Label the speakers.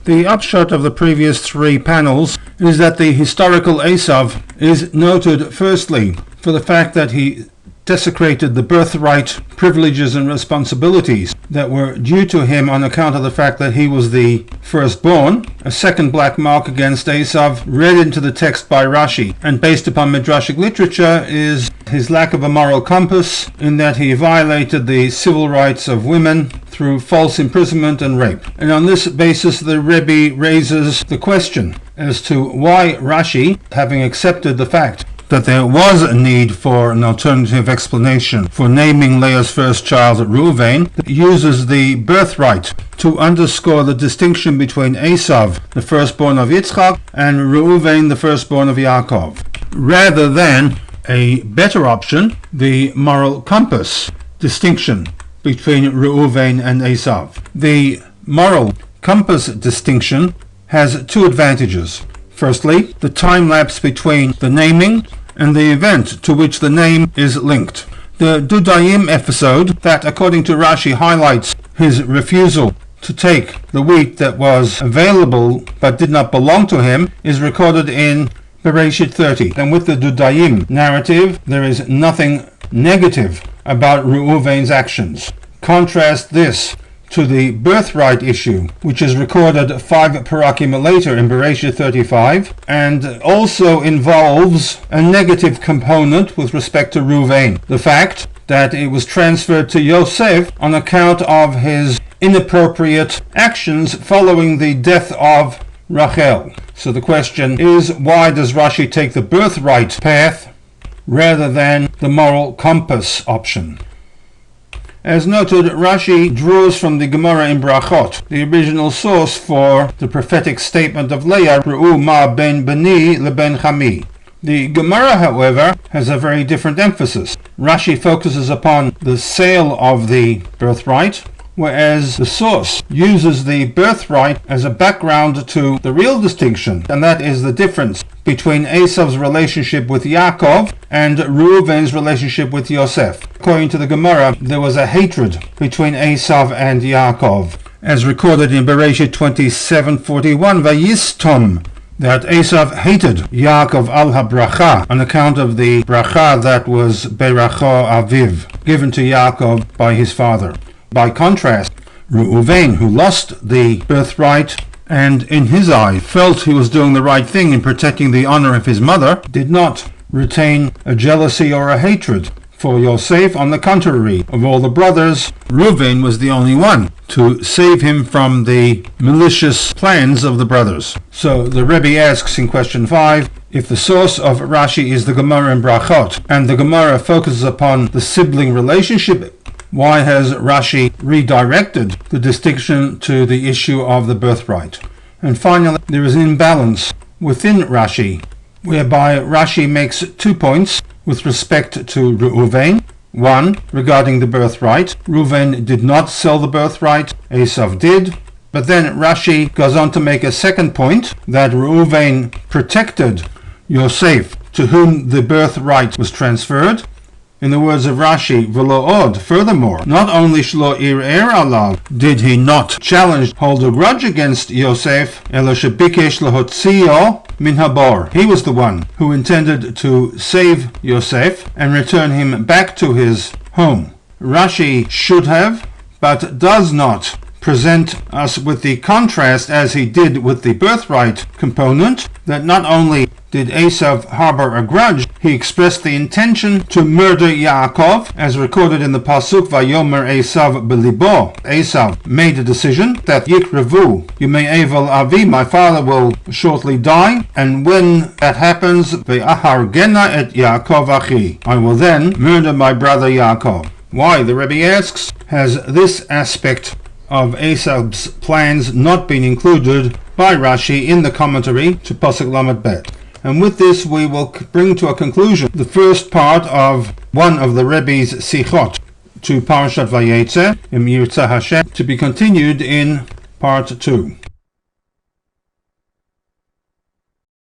Speaker 1: The upshot of the previous three panels is that the historical Esav is noted firstly for the fact that he desecrated the birthright, privileges and responsibilities that were due to him on account of the fact that he was the firstborn. A second black mark against Esav, read into the text by Rashi and based upon Midrashic literature, is his lack of a moral compass, in that he violated the civil rights of women through false imprisonment and rape. And on this basis the Rebbe raises the question as to why Rashi, having accepted the fact that there was a need for an alternative explanation for naming Leah's first child Reuven, uses the birthright to underscore the distinction between Esav, the firstborn of Yitzchak, and Reuven, the firstborn of Yaakov, rather than a better option, the moral compass distinction between Reuven and Esav. The moral compass distinction has two advantages. Firstly, the time lapse between the naming and the event to which the name is linked. The Dudayim episode, that according to Rashi highlights his refusal to take the wheat that was available but did not belong to him, is recorded in Bereshit 30. And with the Dudayim narrative, there is nothing negative about Reuven's actions. Contrast this to the birthright issue, which is recorded 5 parakim later in Bereshit 35, and also involves a negative component with respect to Reuven. The fact that it was transferred to Yosef on account of his inappropriate actions following the death of Rachel. So the question is, why does Rashi take the birthright path rather than the moral compass option? As noted, Rashi draws from the Gemara in Brachot, the original source for the prophetic statement of Leah, Re'u ma ben beni leben chami. The Gemara, however, has a very different emphasis. Rashi focuses upon the sale of the birthright, whereas the source uses the birthright as a background to the real distinction, and that is the difference between Esav's relationship with Yaakov and Reuven's relationship with Yosef. According to the Gemara, there was a hatred between Esav and Yaakov, as recorded in Bereshit 27:41, Vayistom, that Esav hated Yaakov al ha-bracha on account of the bracha that was Beracho Aviv, given to Yaakov by his father. By contrast, Reuven, who lost the birthright and in his eye felt he was doing the right thing in protecting the honor of his mother, did not retain a jealousy or a hatred for Yosef. On the contrary, of all the brothers, Reuven was the only one to save him from the malicious plans of the brothers. So the Rebbe asks in question 5, if the source of Rashi is the Gemara in Brachot, and the Gemara focuses upon the sibling relationship, why has Rashi redirected the distinction to the issue of the birthright? And finally, there is an imbalance within Rashi, whereby Rashi makes 2 points with respect to Reuven. One, regarding the birthright. Reuven did not sell the birthright, Esav did. But then Rashi goes on to make a second point, that Reuven protected Yosef, to whom the birthright was transferred. In the words of Rashi, v'lo od, furthermore, not only shlo ir'er alav did he not challenge, hold a grudge against Yosef, elo shebikesh lehotzio min habor. He was the one who intended to save Yosef and return him back to his home. Rashi should have, but does not, present us with the contrast as he did with the birthright component, that not only did Esav harbor a grudge, he expressed the intention to murder Yaakov, as recorded in the Pasuk, Vayomer Esav belibo. Esav made a decision that Yikrevu, Yimei Evel Avi, my father will shortly die, and when that happens, Ve'ahargena et Yaakov Achi, I will then murder my brother Yaakov. Why, the Rebbe asks, has this aspect of Esav's plans not been included by Rashi in the commentary to Pasuk Lamed Bet? And with this we will bring to a conclusion the first part of one of the Rebbe's SICHAH to Parashat Vayetze, Im Yirtzeh Hashem, to be continued in part 2.